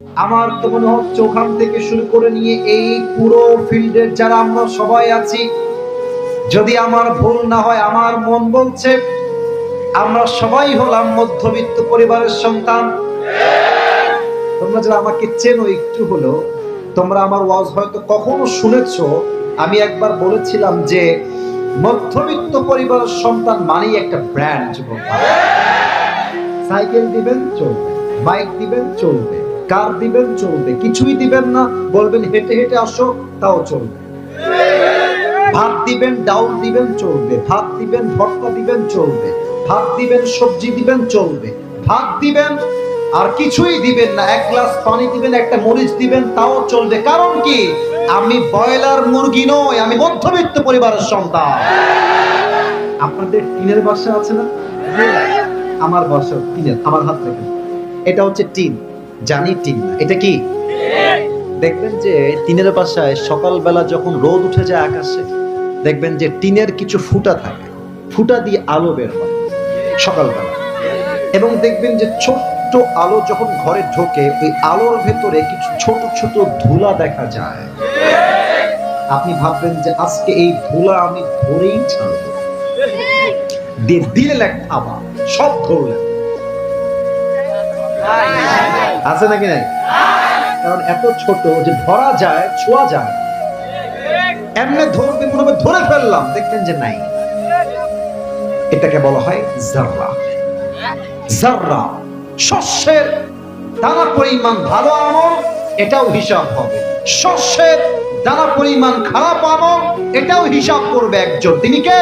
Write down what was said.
আমার তো মনে হচ্ছে ওখান থেকে শুরু করে নিয়ে এই পুরো ফিল্ডের যারা আমরা সবাই আছি, যদি আমার ভুল না হয়, আমার মন বলছে আমরা সবাই হলাম মধ্যবিত্ত পরিবারের সন্তান। তোমরা যারা আমাকে চেনো একটু হলো, তোমরা আমার ওয়াজ হয়তো কখনো শুনেছো। আমি একবার বলেছিলাম যে মধ্যবিত্ত পরিবারের সন্তান মানেই একটা ব্র্যান্ড। যুবক, সাইকেল দিবেন চলবে, বাইক দিবেন চলবে, কার দিবেন চলবে, কিছুই দিবেন না বলবেন হেঁটে হেঁটে আসো তাও চলবে। ভাত দিবেন, ডাউল দিবেন চলবে, ভাত দিবেন, ভর্তা দিবেন চলবে, ভাত দিবেন, সবজি দিবেন চলবে, ভাত দিবেন আর কিছুই দিবেন না, এক গ্লাস পানি দিবেন, একটা মরিচ দিবেন তাও চলবে। কারণ কি? আমি ব্রয়লার মুরগি নই, আমি মধ্যবিত্ত পরিবারের সন্তান। আপনাদের টিনের বাসা আছে না? আমার বাসা টিনের। আমার হাত দেখেন, এটা হচ্ছে টিন। জানি টিন না, এটা কি? দেখবেন যে টিনের বাসায় সকালবেলা যখন রোদ উঠে যায় আকাশে, দেখবেন যে টিনের কিছু ফুটা থাকে, ফুটা দিয়ে আলো বের হয় সকালবেলা। এবং দেখবেন যে ছোট্ট আলো যখন ঘরে ঢোকে, ওই আলোর ভেতরে কিছু ছোট ছোট ধুলা দেখা যায়। আপনি ভাববেন যে আজকে এই ধুলা আমি ধরেই ছাড়বো, দিলেন এক থাবা, সব ধরলেন। আছে নাকি নাই? কারণ এত ছোট যে ধরা যায়, ছোঁয়া যায়। এমনি ধরবে মনে হবে ধরে ফেললাম, দেখবেন যে নাই। এটাকে বলা হয় জাররা। জাররা, শস্যের দানা পরিমাণ ভালো আমল, এটাও হিসাব হবে। শস্যের দানা পরিমাণ খারাপ আমল, এটাও হিসাব করবে একজন। তিনি কে?